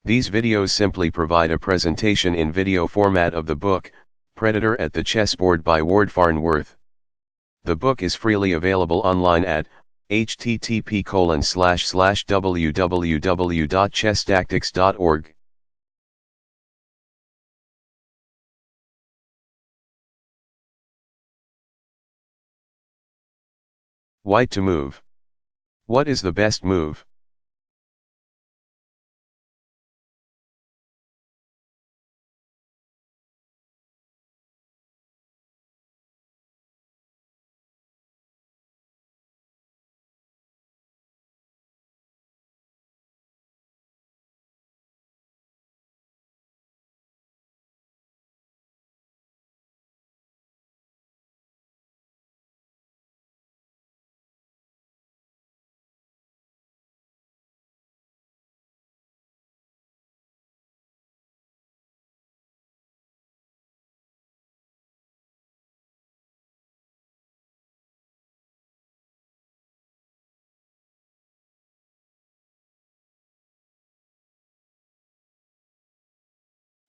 These videos simply provide a presentation in video format of the book, Predator at the Chessboard by Ward Farnworth. The book is freely available online at http://www.chesstactics.org. White to move. What is the best move?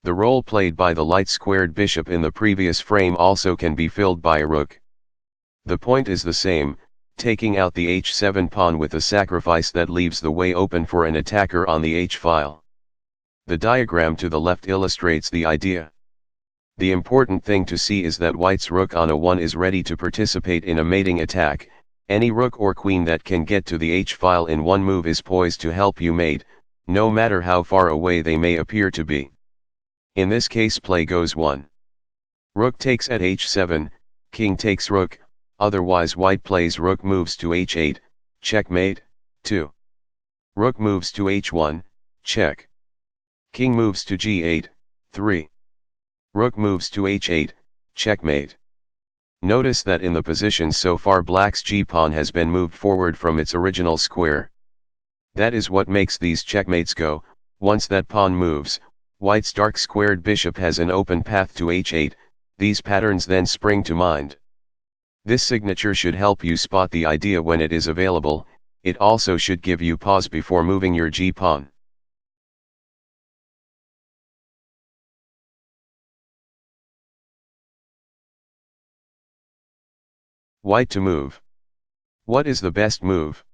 The role played by the light-squared bishop in the previous frame also can be filled by a rook. The point is the same, taking out the h7 pawn with a sacrifice that leaves the way open for an attacker on the h-file. The diagram to the left illustrates the idea. The important thing to see is that white's rook on a1 is ready to participate in a mating attack. Any rook or queen that can get to the h-file in one move is poised to help you mate, no matter how far away they may appear to be. In this case play goes 1. Rook takes at h7, king takes rook, otherwise white plays rook moves to h8, checkmate. 2. Rook moves to h1, check. King moves to g8, 3. Rook moves to h8, checkmate. Notice that in the position so far black's g-pawn has been moved forward from its original square. That is what makes these checkmates go. Once that pawn moves, white's dark-squared bishop has an open path to h8, these patterns then spring to mind. This signature should help you spot the idea when it is available, it also should give you pause before moving your g-pawn. White to move. What is the best move?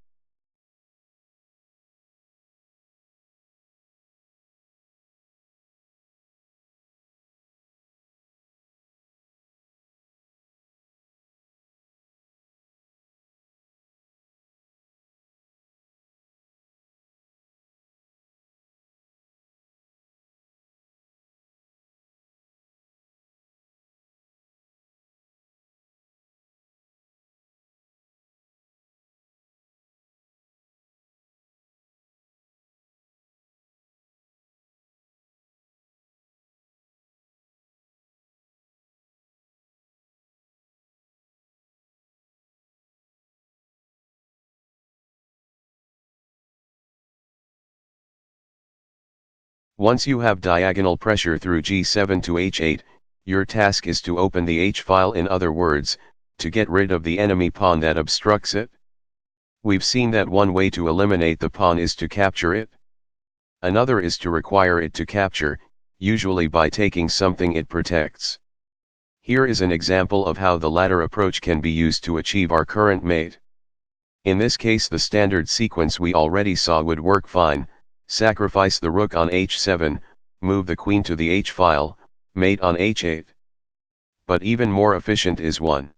Once you have diagonal pressure through g7 to h8, your task is to open the h-file, in other words, to get rid of the enemy pawn that obstructs it. We've seen that one way to eliminate the pawn is to capture it. Another is to require it to capture, usually by taking something it protects. Here is an example of how the latter approach can be used to achieve our current mate. In this case the standard sequence we already saw would work fine: sacrifice the rook on h7, move the queen to the h-file, mate on h8. But even more efficient is 1.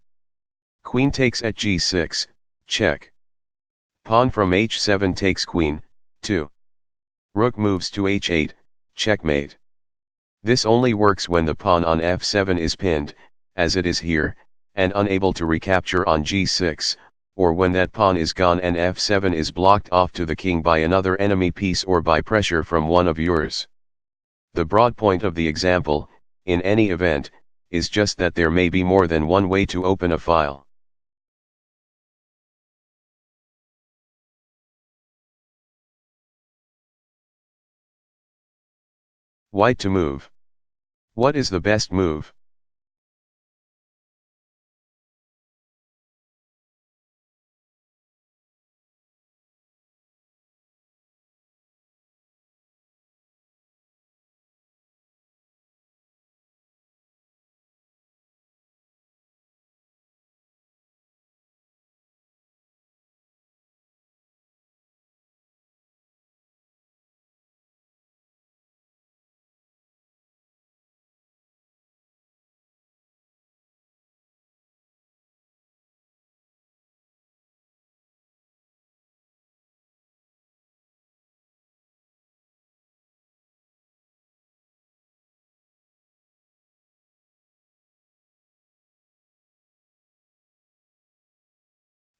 Queen takes at g6, check. Pawn from h7 takes queen, 2. Rook moves to h8, checkmate. This only works when the pawn on f7 is pinned, as it is here, and unable to recapture on g6, or when that pawn is gone and f7 is blocked off to the king by another enemy piece or by pressure from one of yours. The broad point of the example, in any event, is just that there may be more than one way to open a file. White to move. What is the best move?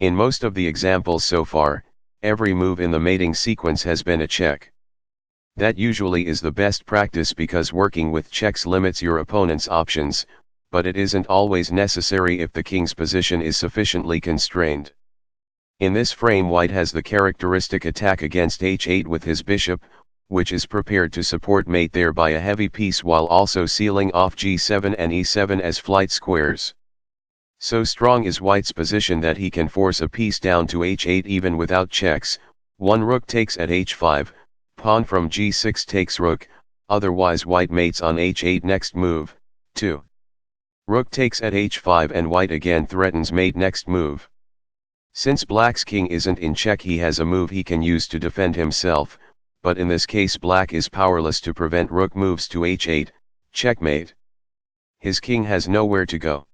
In most of the examples so far, every move in the mating sequence has been a check. That usually is the best practice because working with checks limits your opponent's options, but it isn't always necessary if the king's position is sufficiently constrained. In this frame white has the characteristic attack against h8 with his bishop, which is prepared to support mate there by a heavy piece while also sealing off g7 and e7 as flight squares. So strong is white's position that he can force a piece down to h8 even without checks. One rook takes at h5, pawn from g6 takes rook, otherwise white mates on h8 next move. 2. Rook takes at h5 and white again threatens mate next move. Since black's king isn't in check he has a move he can use to defend himself, but in this case black is powerless to prevent rook moves to h8, checkmate. His king has nowhere to go.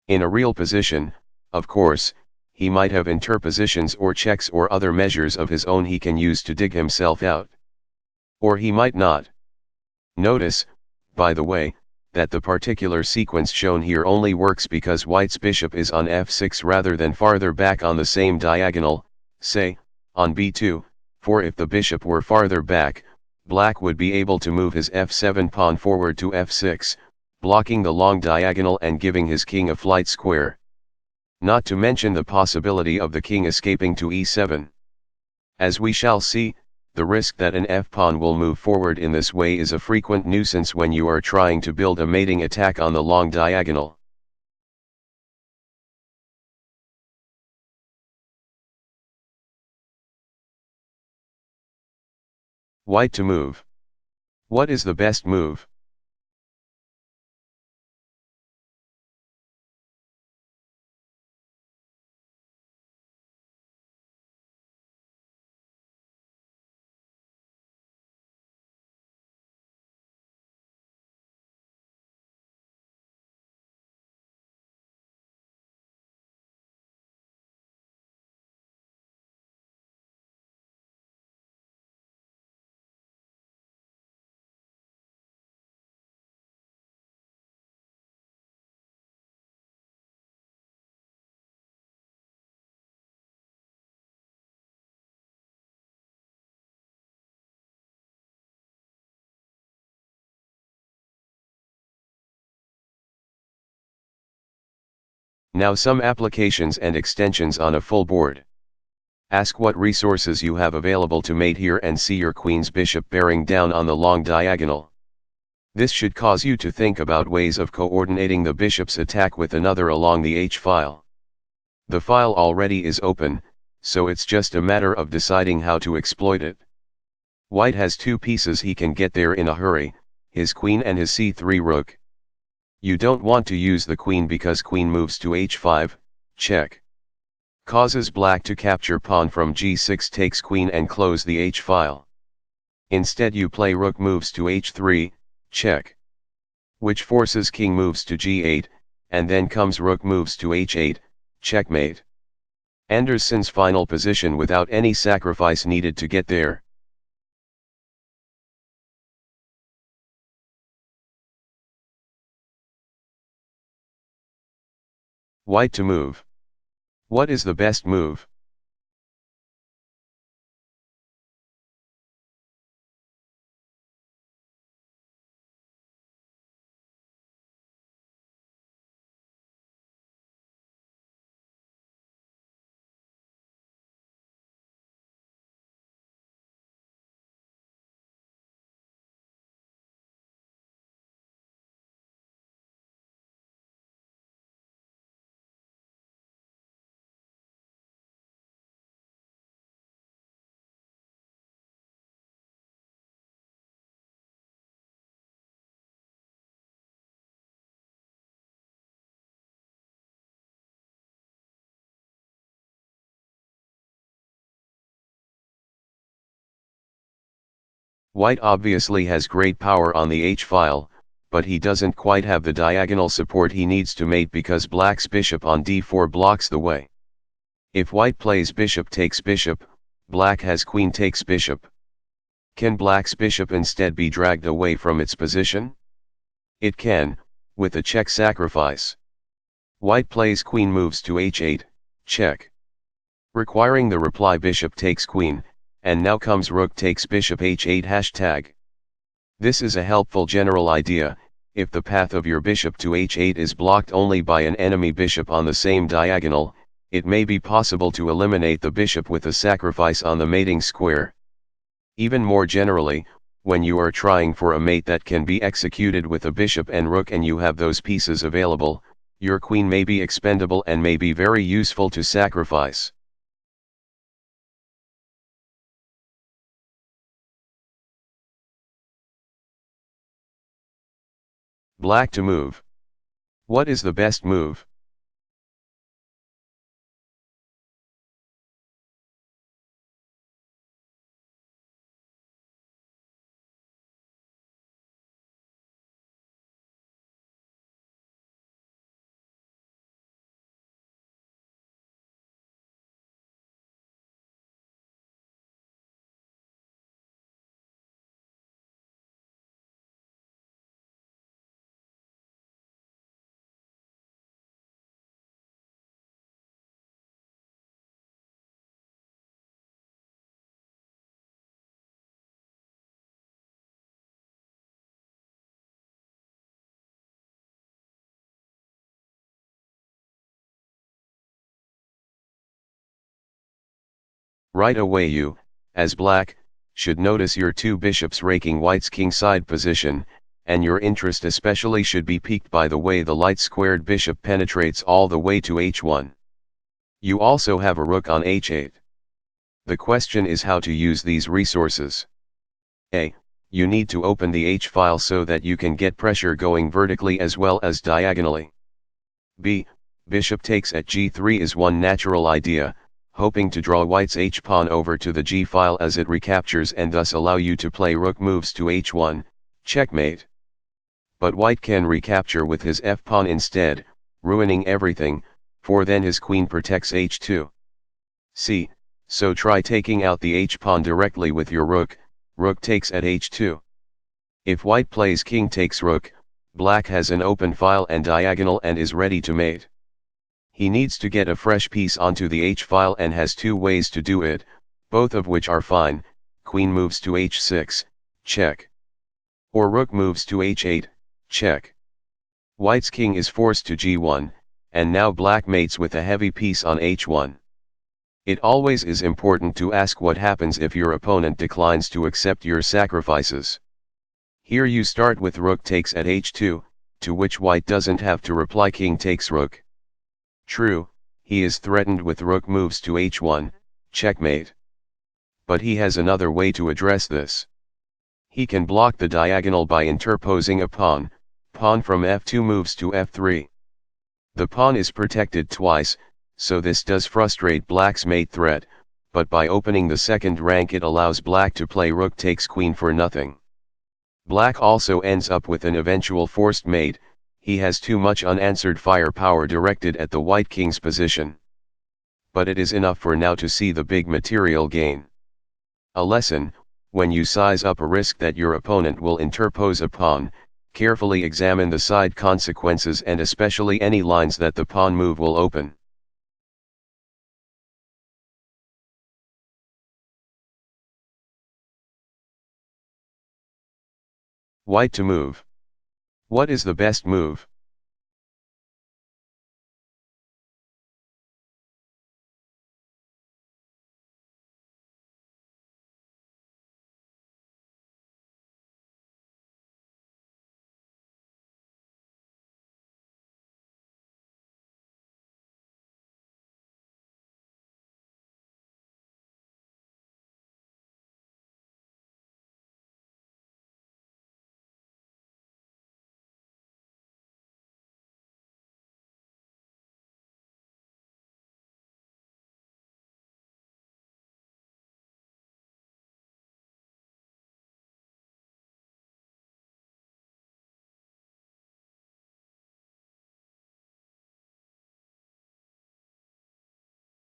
In a real position, of course, he might have interpositions or checks or other measures of his own he can use to dig himself out. Or he might not. Notice, by the way, that the particular sequence shown here only works because white's bishop is on f6 rather than farther back on the same diagonal, say, on b2, for if the bishop were farther back, black would be able to move his f7 pawn forward to f6, blocking the long diagonal and giving his king a flight square. Not to mention the possibility of the king escaping to e7. As we shall see, the risk that an f-pawn will move forward in this way is a frequent nuisance when you are trying to build a mating attack on the long diagonal. White to move. What is the best move? Now some applications and extensions on a full board. Ask what resources you have available to mate here and see your queen's bishop bearing down on the long diagonal. This should cause you to think about ways of coordinating the bishop's attack with another along the h-file. The file already is open, so it's just a matter of deciding how to exploit it. White has two pieces he can get there in a hurry, his queen and his c3 rook. You don't want to use the queen because queen moves to h5, check. Causes black to capture pawn from g6 takes queen and close the h-file. Instead you play rook moves to h3, check. Which forces king moves to g8, and then comes rook moves to h8, checkmate. Anderson's final position without any sacrifice needed to get there. White to move. What is the best move? White obviously has great power on the h-file, but he doesn't quite have the diagonal support he needs to mate because black's bishop on d4 blocks the way. If white plays bishop takes bishop, black has queen takes bishop. Can black's bishop instead be dragged away from its position? It can, with a check sacrifice. White plays queen moves to h8, check. requiring the reply bishop takes queen, and now comes rook takes bishop h8 hashtag. This is a helpful general idea. If the path of your bishop to h8 is blocked only by an enemy bishop on the same diagonal, it may be possible to eliminate the bishop with a sacrifice on the mating square. Even more generally, when you are trying for a mate that can be executed with a bishop and rook and you have those pieces available, your queen may be expendable and may be very useful to sacrifice. Black to move. What is the best move? Right away you, as black, should notice your two bishops raking white's kingside position, and your interest especially should be piqued by the way the light-squared bishop penetrates all the way to h1. You also have a rook on h8. The question is how to use these resources. A. You need to open the h-file so that you can get pressure going vertically as well as diagonally. B. Bishop takes at g3 is one natural idea, hoping to draw white's h-pawn over to the g-file as it recaptures and thus allow you to play rook moves to h1, checkmate. But white can recapture with his f-pawn instead, ruining everything, for then his queen protects h2. C. So try taking out the h-pawn directly with your rook, rook takes at h2. If white plays king takes rook, black has an open file and diagonal and is ready to mate. He needs to get a fresh piece onto the h-file and has two ways to do it, both of which are fine: queen moves to h6, check. Or rook moves to h8, check. White's king is forced to g1, and now black mates with a heavy piece on h1. It always is important to ask what happens if your opponent declines to accept your sacrifices. Here you start with rook takes at h2, to which white doesn't have to reply king takes rook. True, he is threatened with rook moves to h1, checkmate. But he has another way to address this. He can block the diagonal by interposing a pawn, pawn from f2 moves to f3. The pawn is protected twice, so this does frustrate black's mate threat, but by opening the second rank it allows black to play rook takes queen for nothing. Black also ends up with an eventual forced mate. He has too much unanswered firepower directed at the white king's position. But it is enough for now to see the big material gain. A lesson: when you size up a risk that your opponent will interpose a pawn, carefully examine the side consequences and especially any lines that the pawn move will open. White to move. What is the best move?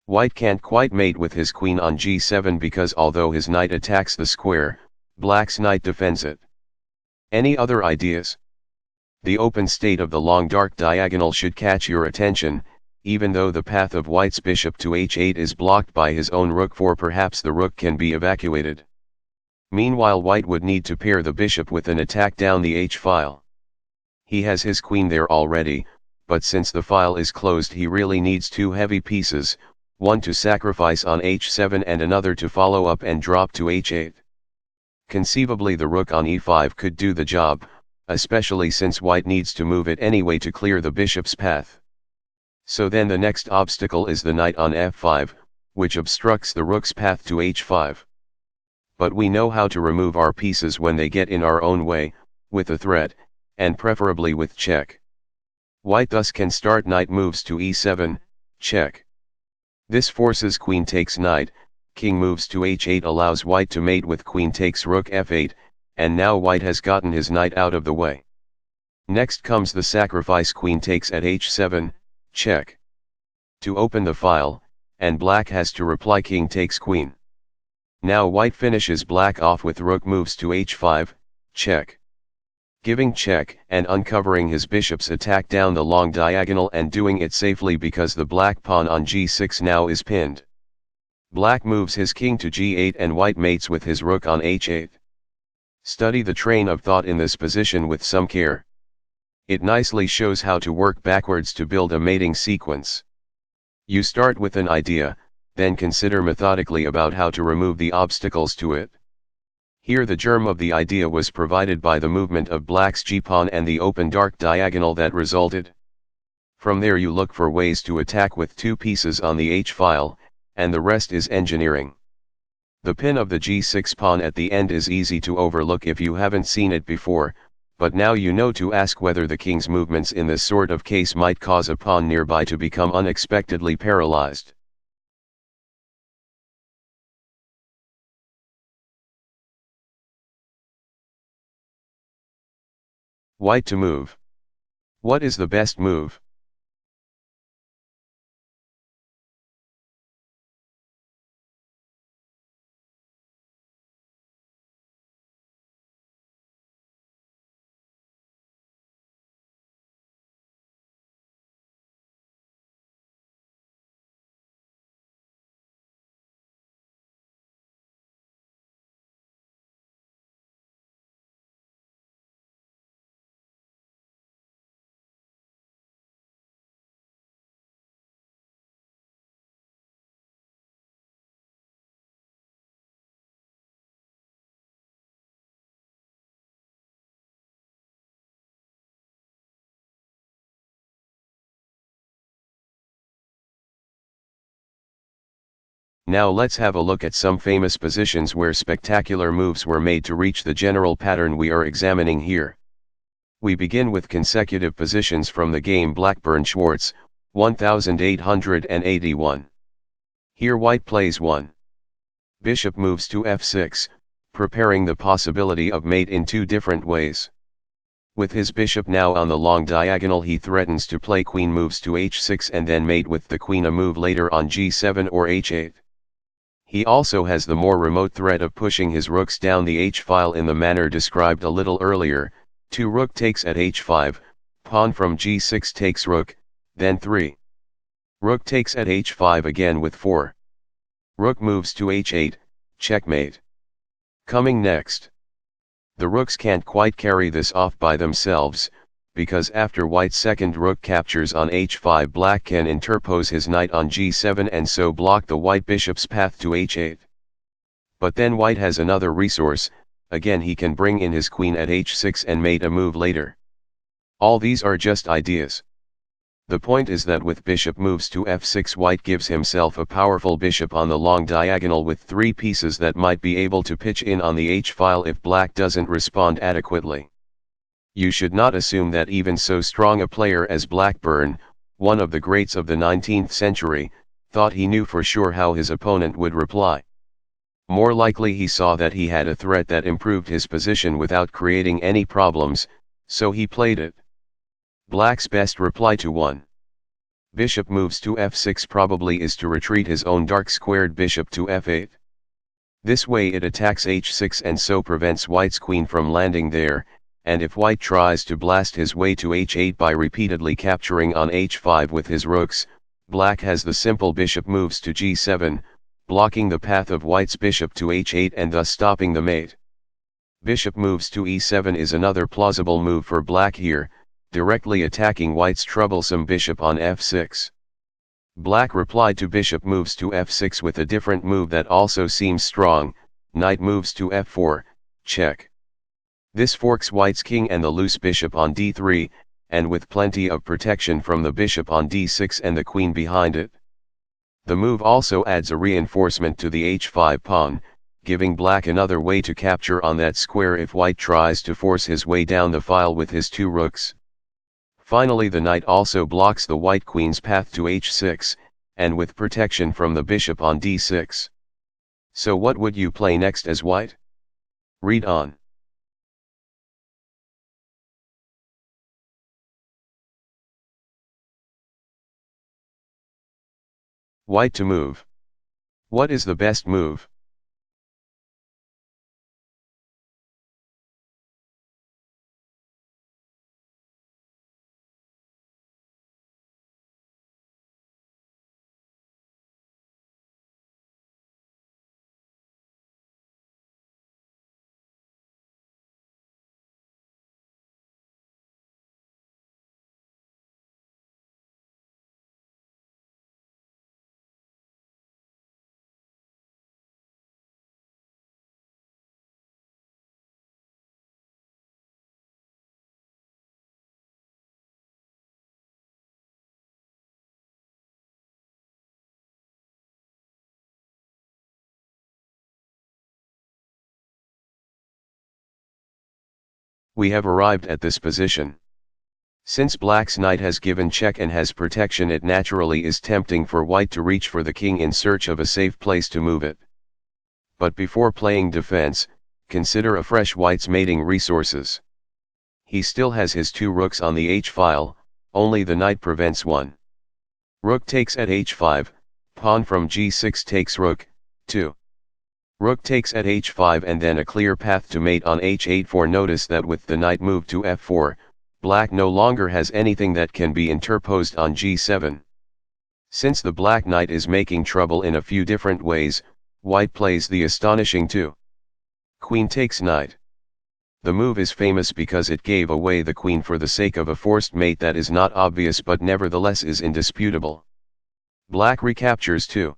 White can't quite mate with his queen on g7 because although his knight attacks the square, black's knight defends it. Any other ideas? The open state of the long dark diagonal should catch your attention, even though the path of white's bishop to h8 is blocked by his own rook, for perhaps the rook can be evacuated. Meanwhile, white would need to pair the bishop with an attack down the h-file. He has his queen there already, but since the file is closed he really needs two heavy pieces, one to sacrifice on h7 and another to follow up and drop to h8. Conceivably the rook on e5 could do the job, especially since white needs to move it anyway to clear the bishop's path. So then the next obstacle is the knight on f5, which obstructs the rook's path to h5. But we know how to remove our pieces when they get in our own way, with a threat, and preferably with check. White thus can start knight moves to e7, check. This forces queen takes knight, king moves to h8 allows white to mate with queen takes rook f8, and now white has gotten his knight out of the way. Next comes the sacrifice queen takes at h7, check. To open the file, and black has to reply king takes queen. Now white finishes black off with rook moves to h5, check. Giving check and uncovering his bishop's attack down the long diagonal and doing it safely because the black pawn on g6 now is pinned. Black moves his king to g8 and white mates with his rook on h8. Study the train of thought in this position with some care. It nicely shows how to work backwards to build a mating sequence. You start with an idea, then consider methodically about how to remove the obstacles to it. Here the germ of the idea was provided by the movement of black's g-pawn and the open dark diagonal that resulted. From there you look for ways to attack with two pieces on the h-file, and the rest is engineering. The pin of the g6 pawn at the end is easy to overlook if you haven't seen it before, but now you know to ask whether the king's movements in this sort of case might cause a pawn nearby to become unexpectedly paralyzed. White to move. What is the best move? Now let's have a look at some famous positions where spectacular moves were made to reach the general pattern we are examining here. We begin with consecutive positions from the game Blackburn-Schwartz, 1881. Here white plays 1. Bishop moves to f6, preparing the possibility of mate in two different ways. With his bishop now on the long diagonal he threatens to play queen moves to h6 and then mate with the queen a move later on g7 or h8. He also has the more remote threat of pushing his rooks down the h-file in the manner described a little earlier, 2 rook takes at h5, pawn from g6 takes rook, then 3. Rook takes at h5 again with 4. Rook moves to h8, checkmate. Coming next. The rooks can't quite carry this off by themselves, because after white's second rook captures on h5 black can interpose his knight on g7 and so block the white bishop's path to h8. But then white has another resource, again he can bring in his queen at h6 and mate a move later. All these are just ideas. The point is that with bishop moves to f6 white gives himself a powerful bishop on the long diagonal with 3 pieces that might be able to pitch in on the h-file if black doesn't respond adequately. You should not assume that even so strong a player as Blackburn, one of the greats of the 19th century, thought he knew for sure how his opponent would reply. More likely he saw that he had a threat that improved his position without creating any problems, so he played it. Black's best reply to 1. Bishop moves to f6 probably is to retreat his own dark squared bishop to f8. This way it attacks h6 and so prevents white's queen from landing there, and if white tries to blast his way to h8 by repeatedly capturing on h5 with his rooks, Black has the simple bishop moves to g7, blocking the path of white's bishop to h8 and thus stopping the mate. Bishop moves to e7 is another plausible move for black here, directly attacking white's troublesome bishop on f6. Black replied to bishop moves to f6 with a different move that also seems strong, knight moves to f4, check. This forks white's king and the loose bishop on d3, and with plenty of protection from the bishop on d6 and the queen behind it. The move also adds a reinforcement to the h5 pawn, giving black another way to capture on that square if white tries to force his way down the file with his two rooks. Finally, the knight also blocks the white queen's path to h6, and with protection from the bishop on d6. So what would you play next as white? Read on. White to move. What is the best move? We have arrived at this position. Since black's knight has given check and has protection, it naturally is tempting for white to reach for the king in search of a safe place to move it. But before playing defense, consider afresh white's mating resources. He still has his two rooks on the h-file, only the knight prevents one. Rook takes at h5, pawn from g6 takes rook, 2. Rook takes at h5 and then a clear path to mate on h8. For notice that with the knight moved to f4, black no longer has anything that can be interposed on g7. Since the black knight is making trouble in a few different ways, white plays the astonishing 2. Queen takes knight. The move is famous because it gave away the queen for the sake of a forced mate that is not obvious but nevertheless is indisputable. Black recaptures 2.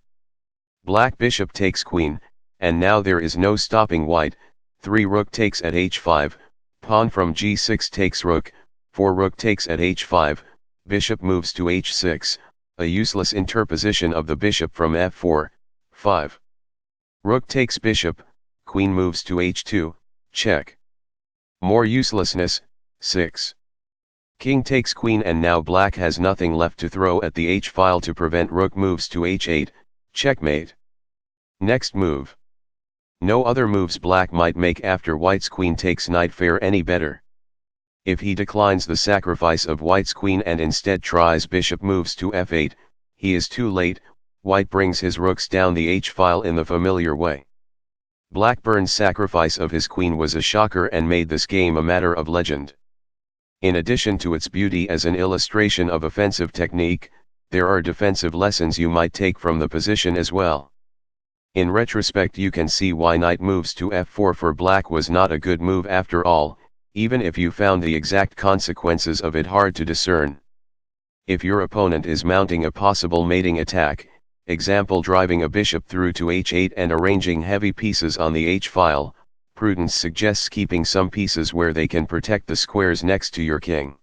Black bishop takes queen, and now there is no stopping white. 3 rook takes at h5, pawn from g6 takes rook, 4 rook takes at h5, bishop moves to h6, a useless interposition of the bishop from f4, 5. Rook takes bishop, queen moves to h2, check. More uselessness, 6. King takes queen, and now black has nothing left to throw at the h-file to prevent rook moves to h8, checkmate. Next move. No other moves black might make after white's queen takes knight fare any better. If he declines the sacrifice of white's queen and instead tries bishop moves to f8, he is too late. White brings his rooks down the h-file in the familiar way. Blackburn's sacrifice of his queen was a shocker and made this game a matter of legend. In addition to its beauty as an illustration of offensive technique, there are defensive lessons you might take from the position as well. In retrospect, you can see why knight moves to f4 for black was not a good move after all, even if you found the exact consequences of it hard to discern. If your opponent is mounting a possible mating attack, example driving a bishop through to h8 and arranging heavy pieces on the h-file, prudence suggests keeping some pieces where they can protect the squares next to your king.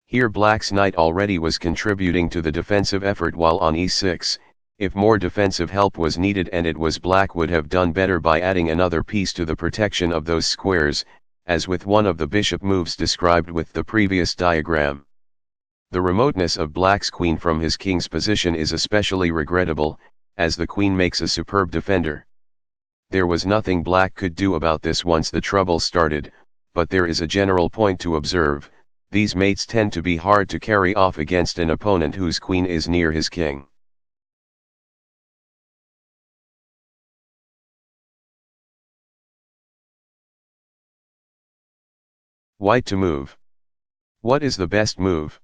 Here black's knight already was contributing to the defensive effort while on e6. If more defensive help was needed, and it was, black would have done better by adding another piece to the protection of those squares, as with one of the bishop moves described with the previous diagram. The remoteness of black's queen from his king's position is especially regrettable, as the queen makes a superb defender. There was nothing black could do about this once the trouble started, but there is a general point to observe: these mates tend to be hard to carry off against an opponent whose queen is near his king. White to move. What is the best move?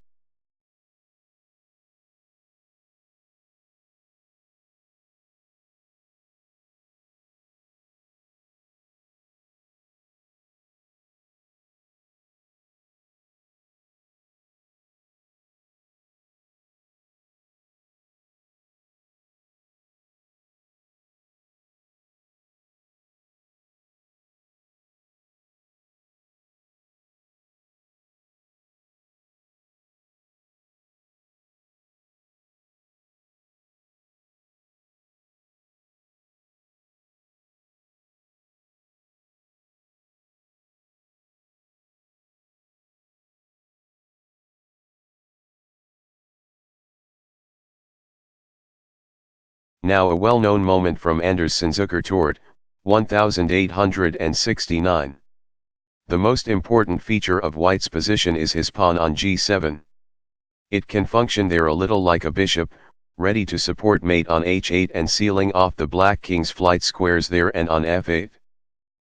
Now a well-known moment from Andersson's Zuckertort, 1869. The most important feature of White's position is his pawn on g7. It can function there a little like a bishop, ready to support mate on h8 and sealing off the black king's flight squares there and on f8.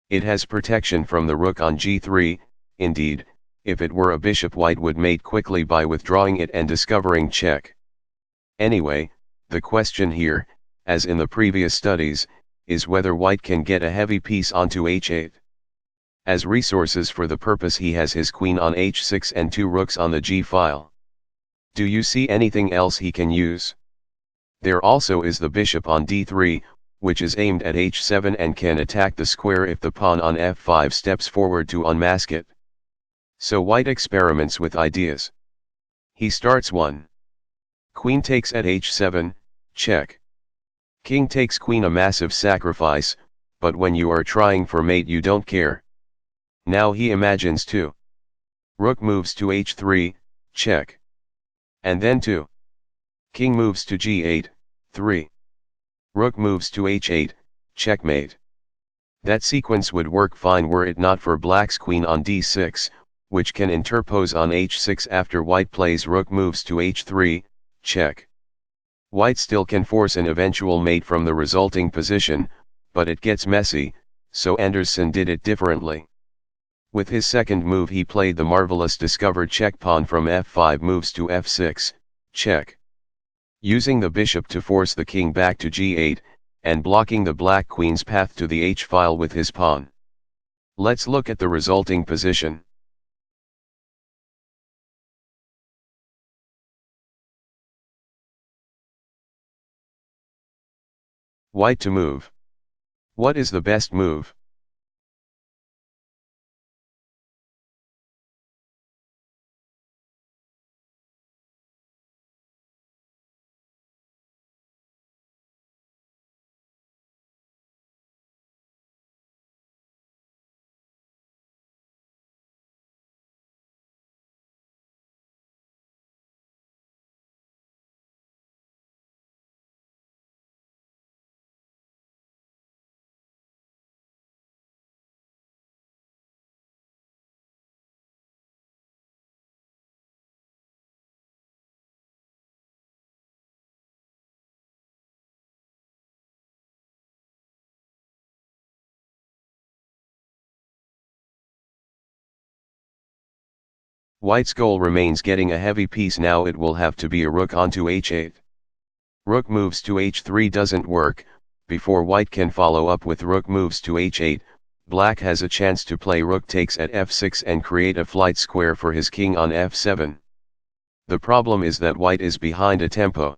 It has protection from the rook on g3, indeed, if it were a bishop White would mate quickly by withdrawing it and discovering check. Anyway, the question here, as in the previous studies, is whether White can get a heavy piece onto h8. As resources for the purpose he has his queen on h6 and 2 rooks on the g-file. Do you see anything else he can use? There also is the bishop on d3, which is aimed at h7 and can attack the square if the pawn on f5 steps forward to unmask it. So White experiments with ideas. He starts 1. Queen takes at h7, check. King takes queen, a massive sacrifice, but when you are trying for mate you don't care. Now he imagines 2. Rook moves to h3, check. And then 2. King moves to g8, 3. Rook moves to h8, checkmate. That sequence would work fine were it not for black's queen on d6, which can interpose on h6 after White plays rook moves to h3, check. White still can force an eventual mate from the resulting position, but it gets messy, so Andersson did it differently. With his second move he played the marvelous discovered check pawn from f5 moves to f6, check. Using the bishop to force the king back to g8, and blocking the black queen's path to the h-file with his pawn. Let's look at the resulting position. White to move. What is the best move? White's goal remains getting a heavy piece. Now it will have to be a rook onto h8. Rook moves to h3 doesn't work. Before White can follow up with rook moves to h8, Black has a chance to play rook takes at f6 and create a flight square for his king on f7. The problem is that White is behind a tempo.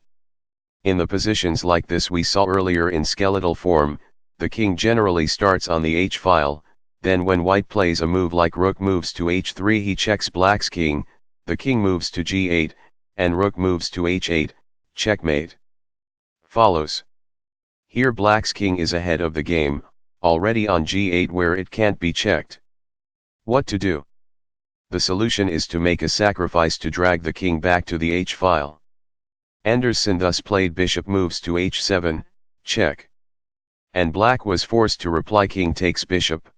In the positions like this we saw earlier in skeletal form, the king generally starts on the h-file. Then when White plays a move like rook moves to h3 he checks Black's king, the king moves to g8, and rook moves to h8, checkmate. Follows. Here Black's king is ahead of the game, already on g8 where it can't be checked. What to do? The solution is to make a sacrifice to drag the king back to the h-file. Andersson thus played bishop moves to h7, check. And Black was forced to reply king takes bishop.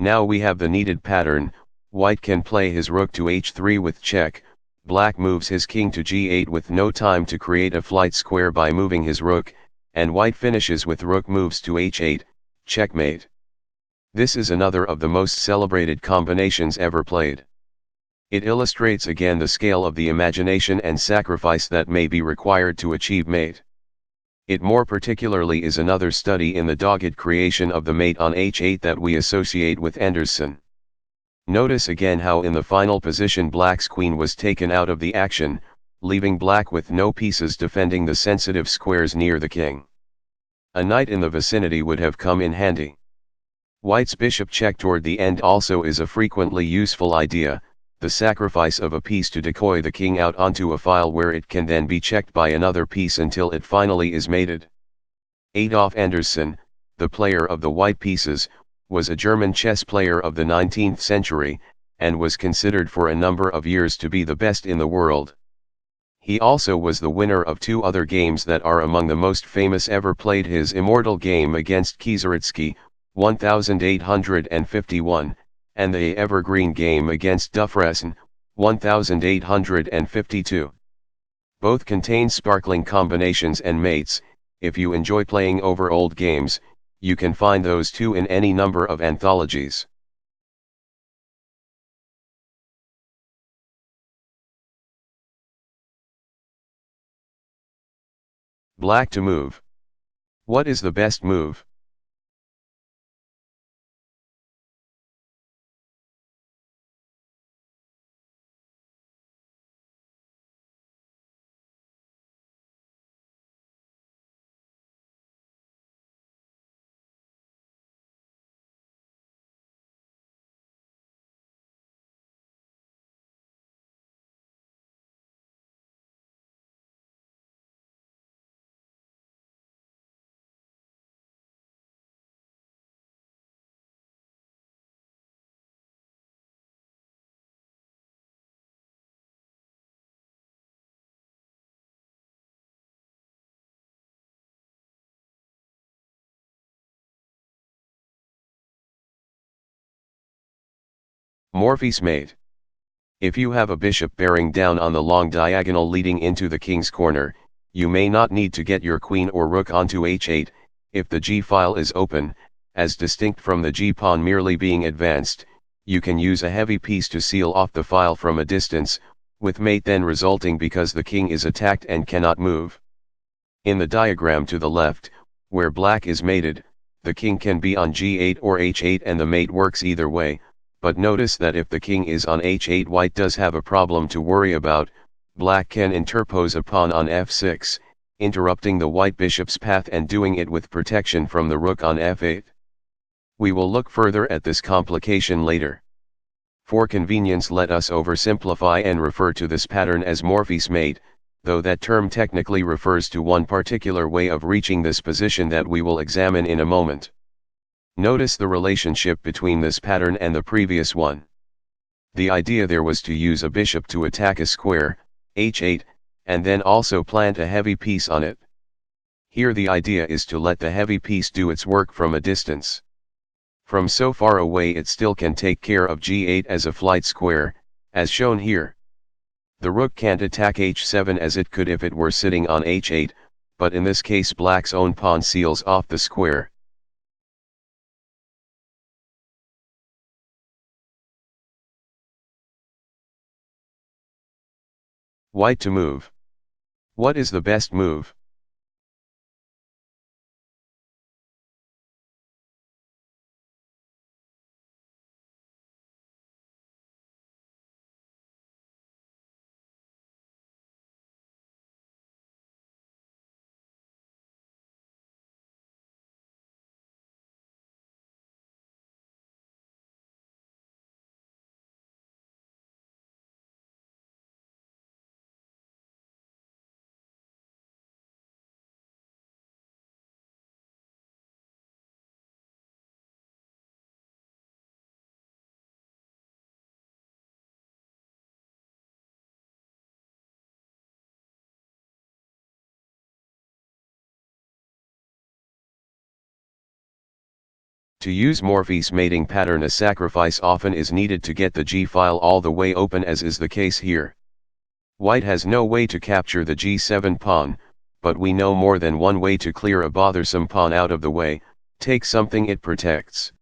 Now we have the needed pattern. White can play his rook to h3 with check, Black moves his king to g8 with no time to create a flight square by moving his rook, and White finishes with rook moves to h8, checkmate. This is another of the most celebrated combinations ever played. It illustrates again the scale of the imagination and sacrifice that may be required to achieve mate. It more particularly is another study in the dogged creation of the mate on h8 that we associate with Andersson. Notice again how in the final position Black's queen was taken out of the action, leaving Black with no pieces defending the sensitive squares near the king. A knight in the vicinity would have come in handy. White's bishop check toward the end also is a frequently useful idea, the sacrifice of a piece to decoy the king out onto a file where it can then be checked by another piece until it finally is mated. Adolf Andersson, the player of the white pieces, was a German chess player of the 19th century, and was considered for a number of years to be the best in the world. He also was the winner of two other games that are among the most famous ever played: his immortal game against Kieseritzky, 1851, and the evergreen game against Dufresne, 1852. Both contain sparkling combinations and mates. If you enjoy playing over old games, you can find those two in any number of anthologies. Black to move. What is the best move? Morphe's mate. If you have a bishop bearing down on the long diagonal leading into the king's corner, you may not need to get your queen or rook onto h8, if the g-file is open, as distinct from the g-pawn merely being advanced. You can use a heavy piece to seal off the file from a distance, with mate then resulting because the king is attacked and cannot move. In the diagram to the left, where black is mated, the king can be on g8 or h8 and the mate works either way. But notice that if the king is on h8, white does have a problem to worry about. Black can interpose a pawn on f6, interrupting the white bishop's path and doing it with protection from the rook on f8. We will look further at this complication later. For convenience, let us oversimplify and refer to this pattern as Morphe's mate, though that term technically refers to one particular way of reaching this position that we will examine in a moment. Notice the relationship between this pattern and the previous one. The idea there was to use a bishop to attack a square, h8, and then also plant a heavy piece on it. Here the idea is to let the heavy piece do its work from a distance. From so far away it still can take care of g8 as a flight square, as shown here. The rook can't attack h7 as it could if it were sitting on h8, but in this case black's own pawn seals off the square. White to move. What is the best move? To use Morphe's mating pattern, a sacrifice often is needed to get the g-file all the way open, as is the case here. White has no way to capture the g7 pawn, but we know more than one way to clear a bothersome pawn out of the way, take something it protects.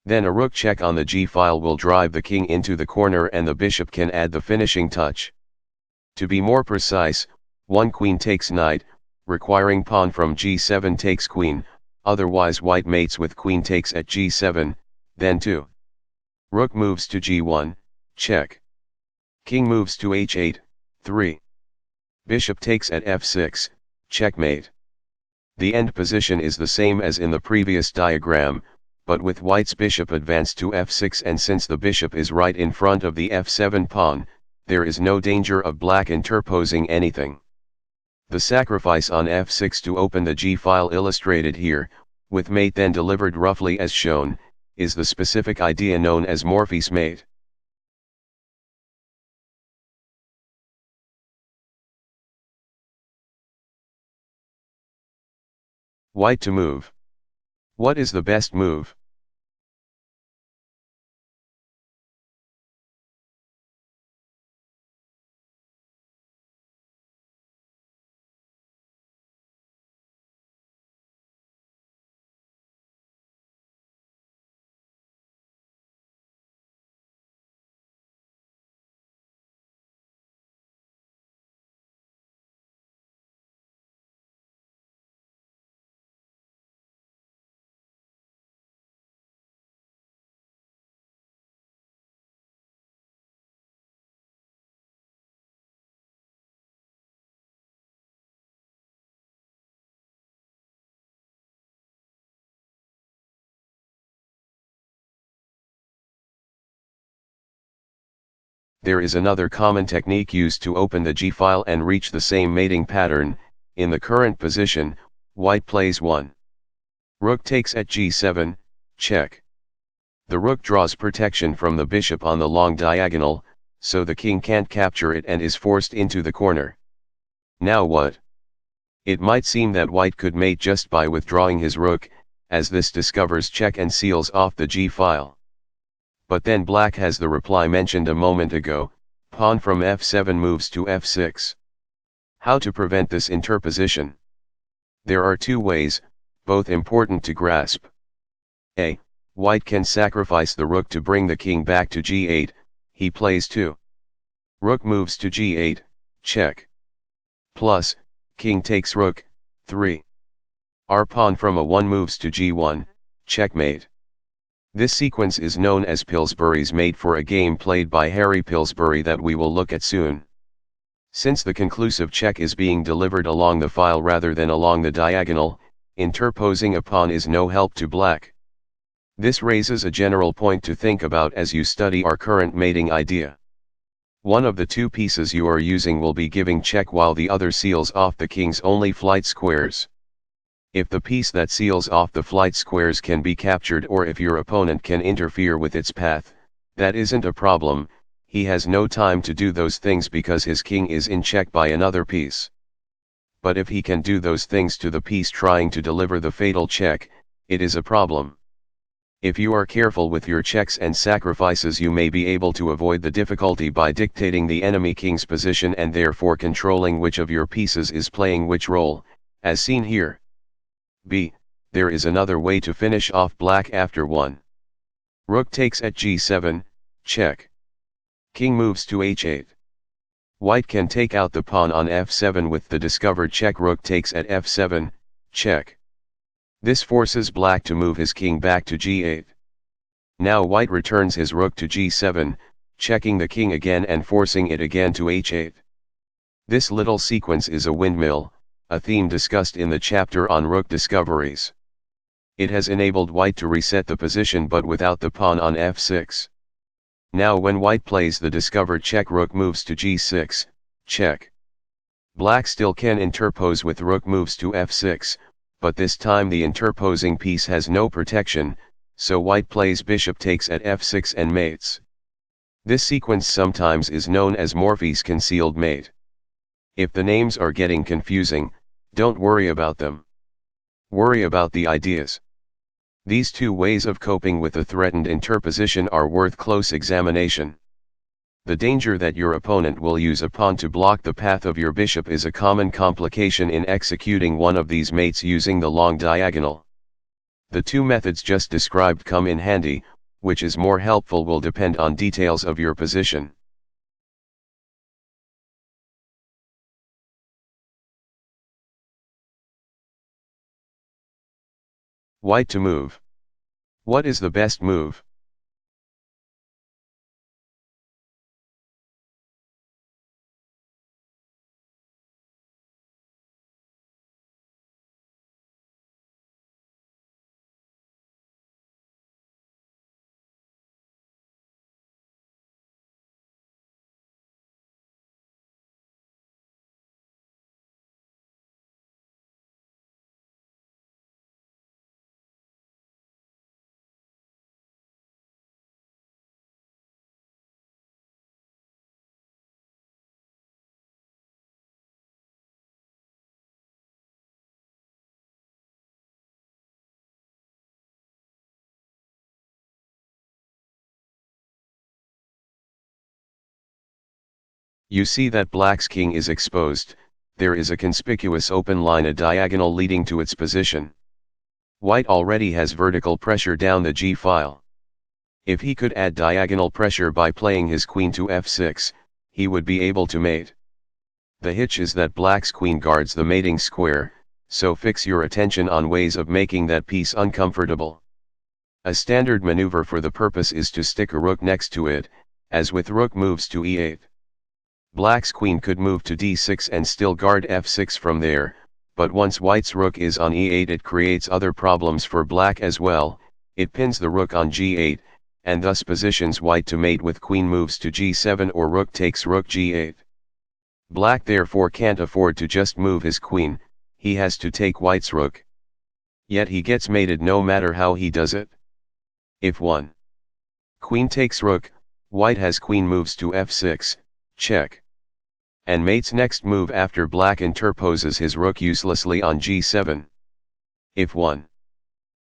Then a rook check on the g-file will drive the king into the corner and the bishop can add the finishing touch. To be more precise, one queen takes knight, requiring pawn from g7 takes queen, otherwise white mates with queen takes at g7, then 2. Rook moves to g1, check. King moves to h8, 3. Bishop takes at f6, checkmate. The end position is the same as in the previous diagram, but with white's bishop advanced to f6, and since the bishop is right in front of the f7 pawn, there is no danger of black interposing anything. The sacrifice on f6 to open the g-file illustrated here, with mate then delivered roughly as shown, is the specific idea known as Morphe's mate. White to move. What is the best move? There is another common technique used to open the G file and reach the same mating pattern. In the current position, White plays 1. Rook takes at G7, check. The rook draws protection from the bishop on the long diagonal, so the king can't capture it and is forced into the corner. Now what? It might seem that White could mate just by withdrawing his rook, as this discovers check and seals off the G file. But then Black has the reply mentioned a moment ago, pawn from F7 moves to F6. How to prevent this interposition? There are two ways, both important to grasp. A. White can sacrifice the rook to bring the king back to G8, he plays 2. Rook moves to G8, check. Plus, king takes rook, 3. Our pawn from A1 moves to G1, checkmate. This sequence is known as Pillsbury's mate for a game played by Harry Pillsbury that we will look at soon. Since the conclusive check is being delivered along the file rather than along the diagonal, interposing a pawn is no help to Black. This raises a general point to think about as you study our current mating idea. One of the two pieces you are using will be giving check while the other seals off the king's only flight squares. If the piece that seals off the flight squares can be captured or if your opponent can interfere with its path, that isn't a problem. He has no time to do those things because his king is in check by another piece. But if he can do those things to the piece trying to deliver the fatal check, it is a problem. If you are careful with your checks and sacrifices, you may be able to avoid the difficulty by dictating the enemy king's position and therefore controlling which of your pieces is playing which role, as seen here. B. There is another way to finish off Black after 1. Rook takes at G7, check. King moves to H8. White can take out the pawn on F7 with the discovered check. Rook takes at F7, check. This forces Black to move his king back to G8. Now White returns his rook to G7, checking the king again and forcing it again to H8. This little sequence is a windmill, a theme discussed in the chapter on rook discoveries. It has enabled White to reset the position but without the pawn on F6. Now when White plays the discovered check, rook moves to G6, check. Black still can interpose with rook moves to F6, but this time the interposing piece has no protection, so White plays bishop takes at F6 and mates. This sequence sometimes is known as Morphy's concealed mate. If the names are getting confusing, don't worry about them. Worry about the ideas. These two ways of coping with a threatened interposition are worth close examination. The danger that your opponent will use a pawn to block the path of your bishop is a common complication in executing one of these mates using the long diagonal. The two methods just described come in handy, which is more helpful will depend on details of your position. White to move. What is the best move? You see that black's king is exposed, there is a conspicuous open line, a diagonal leading to its position. White already has vertical pressure down the g-file. If he could add diagonal pressure by playing his queen to f6, he would be able to mate. The hitch is that black's queen guards the mating square, so fix your attention on ways of making that piece uncomfortable. A standard maneuver for the purpose is to stick a rook next to it, as with rook moves to e8. Black's queen could move to d6 and still guard f6 from there, but once white's rook is on e8 it creates other problems for black as well. It pins the rook on g8, and thus positions white to mate with queen moves to g7 or rook takes rook g8. Black therefore can't afford to just move his queen, he has to take white's rook. Yet he gets mated no matter how he does it. If 1. Queen takes rook, white has queen moves to f6, check. And mate's next move after black interposes his rook uselessly on g7. If 1.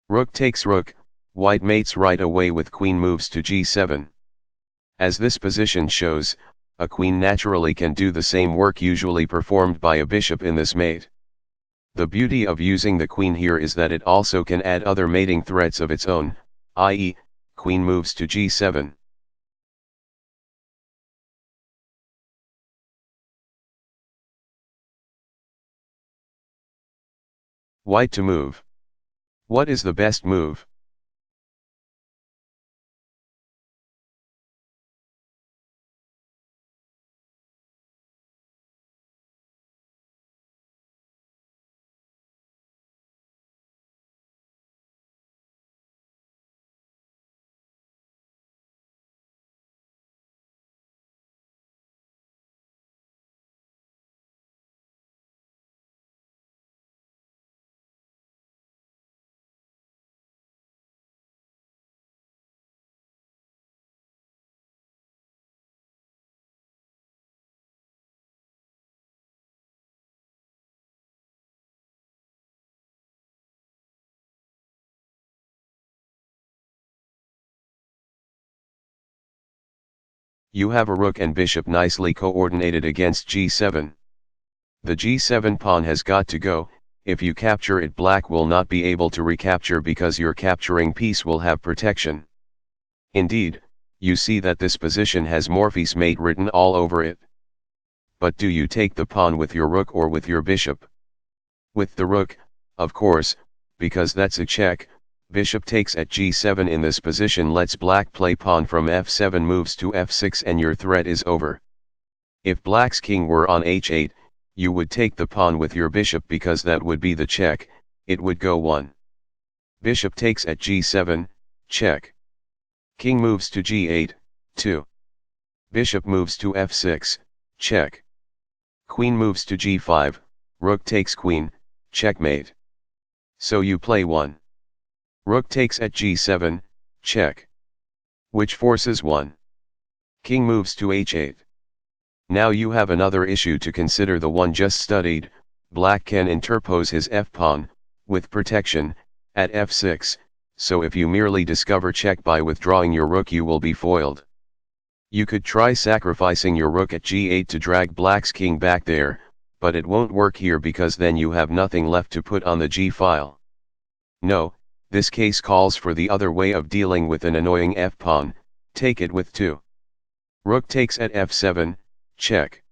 Rook takes rook, white mates right away with queen moves to g7. As this position shows, a queen naturally can do the same work usually performed by a bishop in this mate. The beauty of using the queen here is that it also can add other mating threats of its own, i.e., queen moves to g7. White to move. What is the best move? You have a rook and bishop nicely coordinated against g7. The g7 pawn has got to go. If you capture it, black will not be able to recapture because your capturing piece will have protection. Indeed, you see that this position has Morphe's mate written all over it. But do you take the pawn with your rook or with your bishop? With the rook, of course, because that's a check. Bishop takes at g7 in this position lets black play pawn from f7 moves to f6 and your threat is over. If black's king were on h8, you would take the pawn with your bishop because that would be the check, it would go 1. Bishop takes at g7, check. King moves to g8, 2. Bishop moves to f6, check. Queen moves to g5, rook takes queen, checkmate. So you play 1. Rook takes at g7, check. Which forces 1. King moves to h8. Now you have another issue to consider, the one just studied. Black can interpose his f-pawn, with protection, at f6, so if you merely discover check by withdrawing your rook you will be foiled. You could try sacrificing your rook at g8 to drag black's king back there, but it won't work here because then you have nothing left to put on the g-file. No, this case calls for the other way of dealing with an annoying f-pawn, take it with 2. Rook takes at f7, check.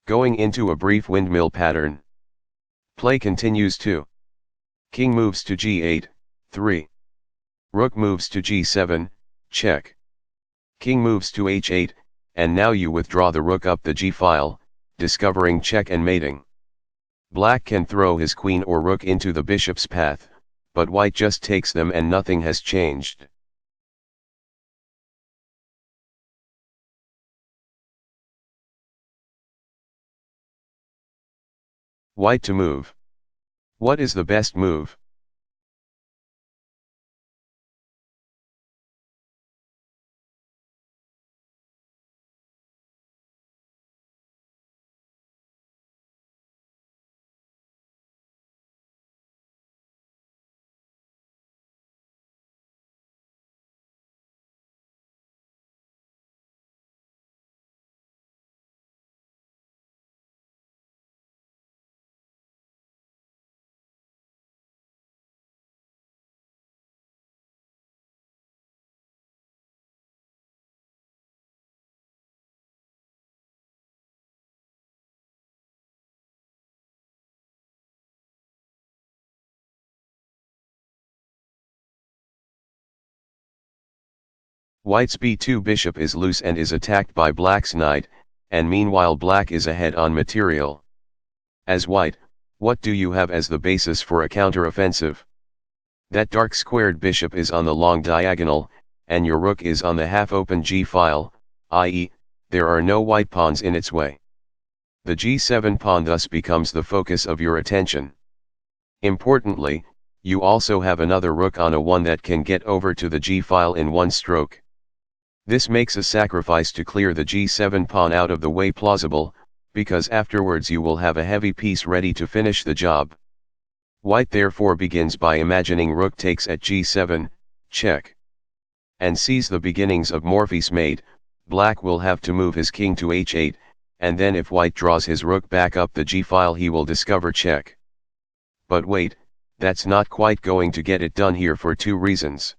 Going into a brief windmill pattern. Play continues 2. King moves to g8, 3. Rook moves to g7, check. King moves to h8, and now you withdraw the rook up the g-file, discovering check and mating. Black can throw his queen or rook into the bishop's path, but white just takes them and nothing has changed. White to move. What is the best move? White's b2 bishop is loose and is attacked by black's knight, and meanwhile black is ahead on material. As white, what do you have as the basis for a counter-offensive? That dark squared bishop is on the long diagonal, and your rook is on the half-open g-file, i.e., there are no white pawns in its way. The g7 pawn thus becomes the focus of your attention. Importantly, you also have another rook on a1 that can get over to the g-file in one stroke. This makes a sacrifice to clear the g7 pawn out of the way plausible, because afterwards you will have a heavy piece ready to finish the job. White therefore begins by imagining rook takes at g7, check. And sees the beginnings of Morphe's mate. Black will have to move his king to h8, and then if white draws his rook back up the g-file he will discover check. But wait, that's not quite going to get it done here for two reasons.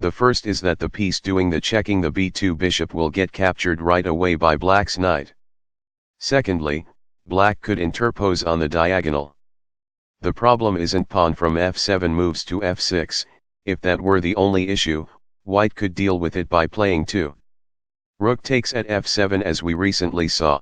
The first is that the piece doing the checking, the b2 bishop, will get captured right away by black's knight. Secondly, black could interpose on the diagonal. The problem isn't pawn from f7 moves to f6, if that were the only issue, white could deal with it by playing 2. Rook takes at f7 as we recently saw.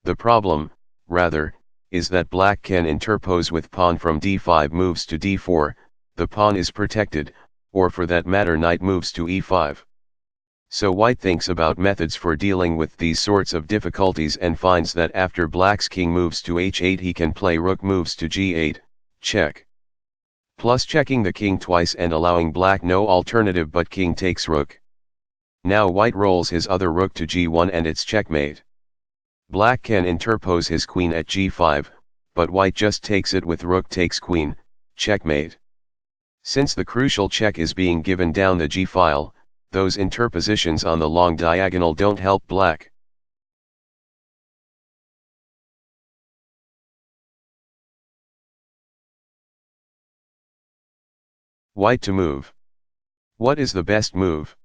The problem, rather, is that black can interpose with pawn from d5 moves to d4, the pawn is protected, or for that matter knight moves to e5. So white thinks about methods for dealing with these sorts of difficulties and finds that after black's king moves to h8 he can play rook moves to g8, check. Plus checking the king twice and allowing black no alternative but king takes rook. Now white rolls his other rook to g1 and it's checkmate. Black can interpose his queen at g5, but white just takes it with rook takes queen, checkmate. Since the crucial check is being given down the g-file, those interpositions on the long diagonal don't help black. White to move. What is the best move?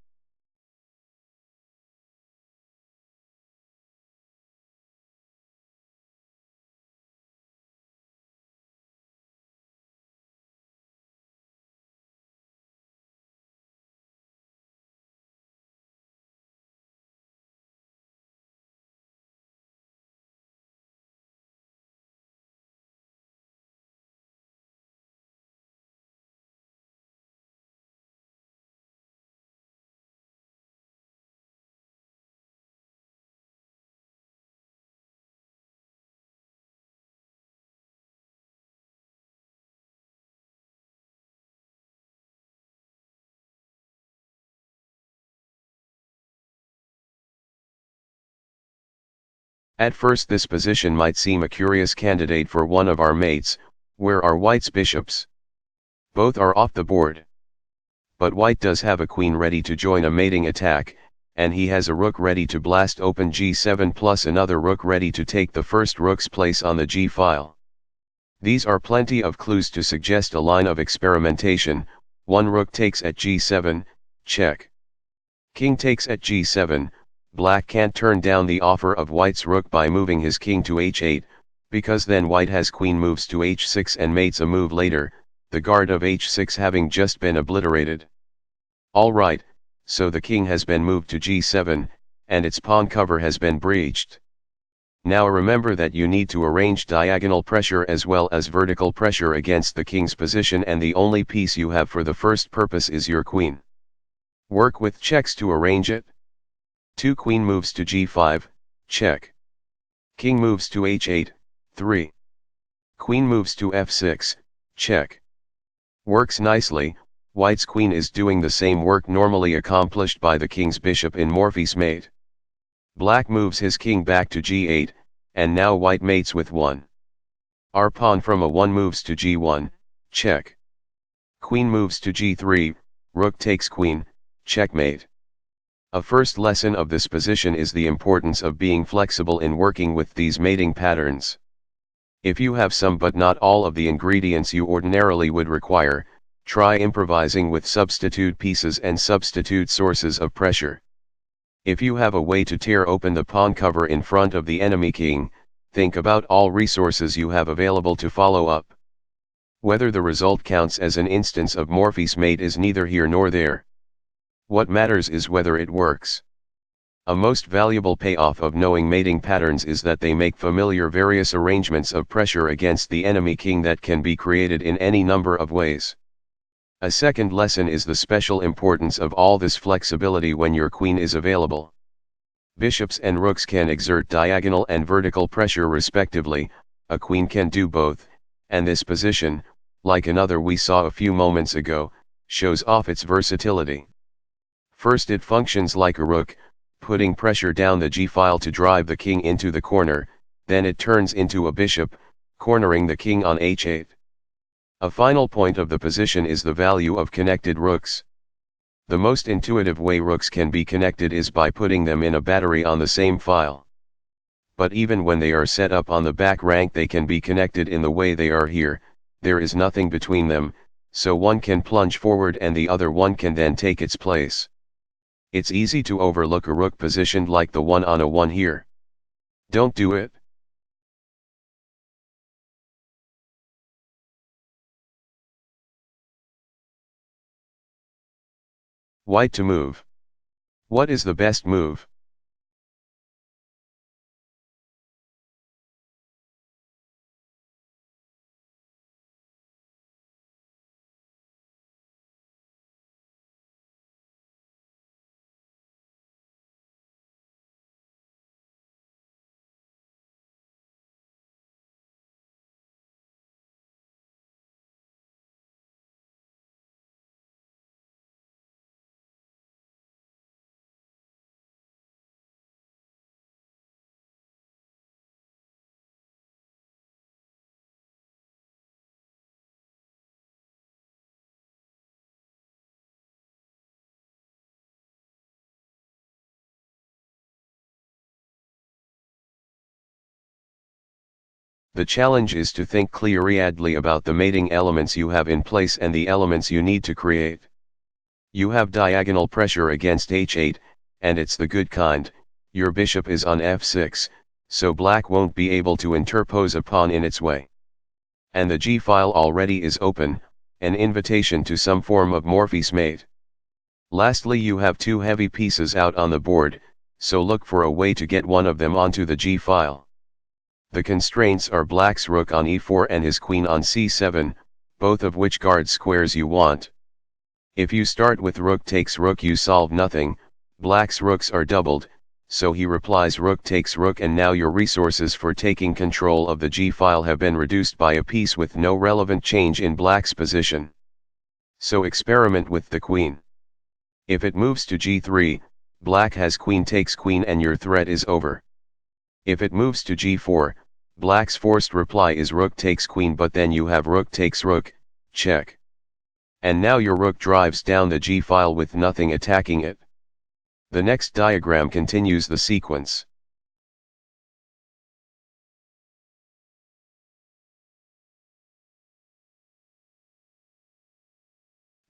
At first this position might seem a curious candidate for one of our mates. Where are white's bishops? Both are off the board. But white does have a queen ready to join a mating attack, and he has a rook ready to blast open g7 plus another rook ready to take the first rook's place on the g-file. These are plenty of clues to suggest a line of experimentation. One rook takes at g7, check. King takes at g7. Black can't turn down the offer of white's rook by moving his king to h8, because then white has queen moves to h6 and mates a move later, the guard of h6 having just been obliterated. Alright, so the king has been moved to g7, and its pawn cover has been breached. Now remember that you need to arrange diagonal pressure as well as vertical pressure against the king's position, and the only piece you have for the first purpose is your queen. Work with checks to arrange it. 2 queen moves to g5, check. King moves to h8, 3. Queen moves to f6, check. Works nicely. White's queen is doing the same work normally accomplished by the king's bishop in Morphe's mate. Black moves his king back to g8, and now white mates with 1. Our pawn from a1 moves to g1, check. Queen moves to g3, rook takes queen, checkmate. A first lesson of this position is the importance of being flexible in working with these mating patterns. If you have some but not all of the ingredients you ordinarily would require, try improvising with substitute pieces and substitute sources of pressure. If you have a way to tear open the pawn cover in front of the enemy king, think about all resources you have available to follow up. Whether the result counts as an instance of Morphe's mate is neither here nor there. What matters is whether it works. A most valuable payoff of knowing mating patterns is that they make familiar various arrangements of pressure against the enemy king that can be created in any number of ways. A second lesson is the special importance of all this flexibility when your queen is available. Bishops and rooks can exert diagonal and vertical pressure respectively, a queen can do both, and this position, like another we saw a few moments ago, shows off its versatility. First, it functions like a rook, putting pressure down the g-file to drive the king into the corner, then it turns into a bishop, cornering the king on h8. A final point of the position is the value of connected rooks. The most intuitive way rooks can be connected is by putting them in a battery on the same file. But even when they are set up on the back rank they can be connected in the way they are here, there is nothing between them, so one can plunge forward and the other one can then take its place. It's easy to overlook a rook positioned like the one on a1 here. Don't do it. White to move. What is the best move? The challenge is to think clearly about the mating elements you have in place and the elements you need to create. You have diagonal pressure against h8, and it's the good kind. Your bishop is on f6, so black won't be able to interpose a pawn in its way. And the g-file already is open, an invitation to some form of Morphe's mate. Lastly, you have two heavy pieces out on the board, so look for a way to get one of them onto the g-file. The constraints are black's rook on e4 and his queen on c7, both of which guard squares you want. If you start with rook takes rook you solve nothing, black's rooks are doubled, so he replies rook takes rook and now your resources for taking control of the g-file have been reduced by a piece with no relevant change in black's position. So experiment with the queen. If it moves to g3, black has queen takes queen and your threat is over. If it moves to g4, black's forced reply is rook takes queen, but then you have rook takes rook, check. And now your rook drives down the g-file with nothing attacking it. The next diagram continues the sequence.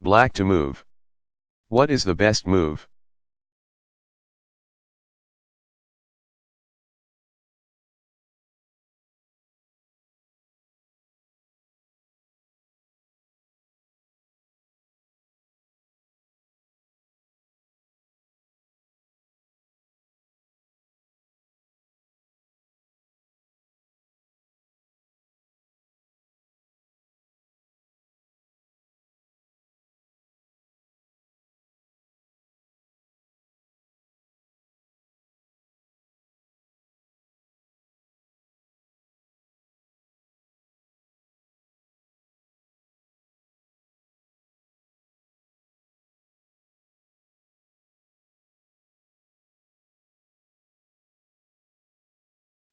Black to move. What is the best move?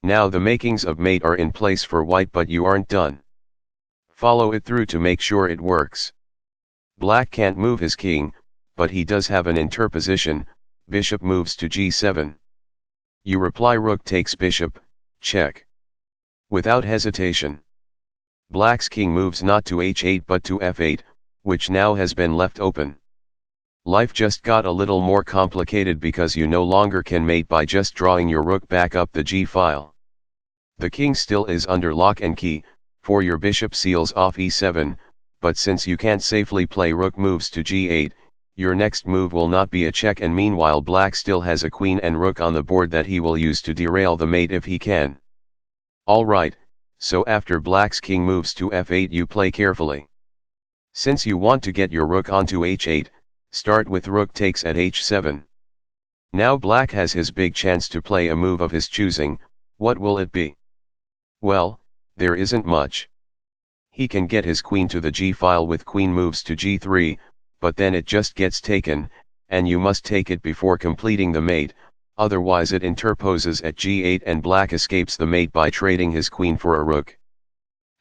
Now the makings of mate are in place for white, but you aren't done. Follow it through to make sure it works. Black can't move his king, but he does have an interposition, bishop moves to g7. You reply rook takes bishop, check. Without hesitation. Black's king moves not to h8 but to f8, which now has been left open. Life just got a little more complicated because you no longer can mate by just drawing your rook back up the g-file. The king still is under lock and key, for your bishop seals off e7, but since you can't safely play rook moves to g8, your next move will not be a check, and meanwhile black still has a queen and rook on the board that he will use to derail the mate if he can. Alright, so after black's king moves to f8 you play carefully. Since you want to get your rook onto h8, start with rook takes at h7. Now black has his big chance to play a move of his choosing. What will it be? Well, there isn't much. He can get his queen to the g-file with queen moves to g3, but then it just gets taken, and you must take it before completing the mate, otherwise it interposes at g8 and black escapes the mate by trading his queen for a rook.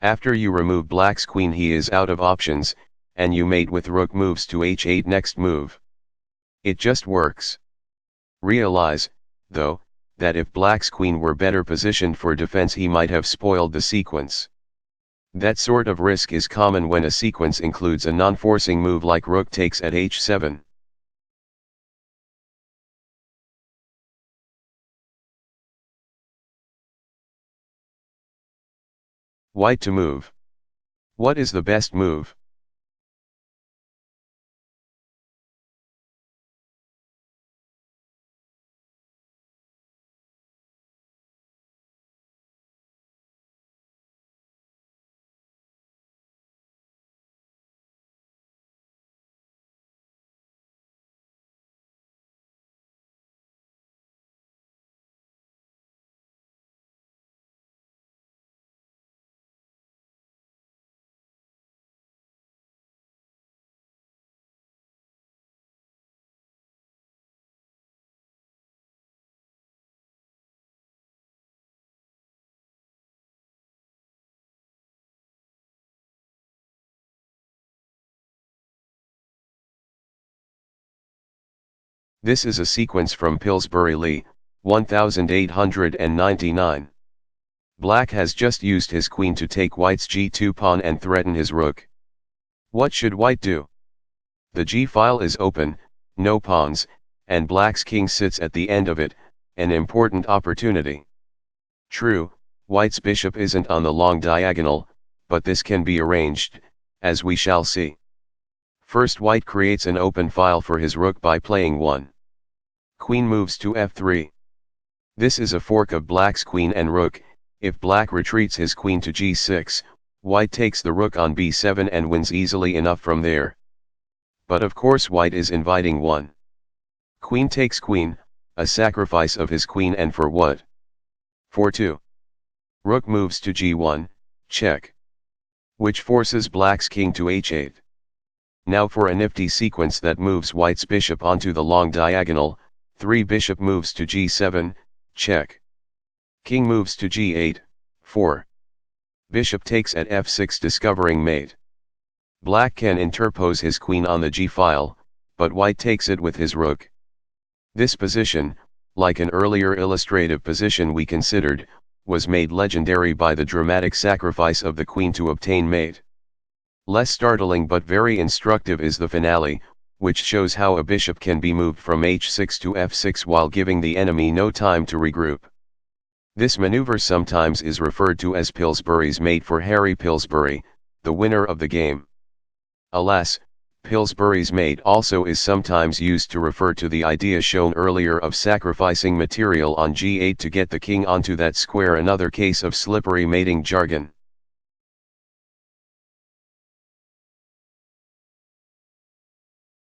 After you remove black's queen he is out of options, and you mate with rook moves to h8 next move. It just works. Realize, though, that if black's queen were better positioned for defense he might have spoiled the sequence. That sort of risk is common when a sequence includes a non-forcing move like rook takes at h7. White to move. What is the best move? This is a sequence from Pillsbury Lee, 1899. Black has just used his queen to take white's g2 pawn and threaten his rook. What should white do? The g-file is open, no pawns, and black's king sits at the end of it, an important opportunity. True, white's bishop isn't on the long diagonal, but this can be arranged, as we shall see. First white creates an open file for his rook by playing 1. Queen moves to f3. This is a fork of black's queen and rook. If black retreats his queen to g6, white takes the rook on b7 and wins easily enough from there. But of course white is inviting 1. Queen takes queen, a sacrifice of his queen, and for what? For 2. Rook moves to g1, check. Which forces black's king to h8. Now for a nifty sequence that moves white's bishop onto the long diagonal, 3 bishop moves to g7, check. King moves to g8, 4. Bishop takes at f6 discovering mate. Black can interpose his queen on the g-file, but white takes it with his rook. This position, like an earlier illustrative position we considered, was made legendary by the dramatic sacrifice of the queen to obtain mate. Less startling but very instructive is the finale, which shows how a bishop can be moved from h6 to f6 while giving the enemy no time to regroup. This maneuver sometimes is referred to as Pillsbury's mate for Harry Pillsbury, the winner of the game. Alas, Pillsbury's mate also is sometimes used to refer to the idea shown earlier of sacrificing material on g8 to get the king onto that square, another case of slippery mating jargon.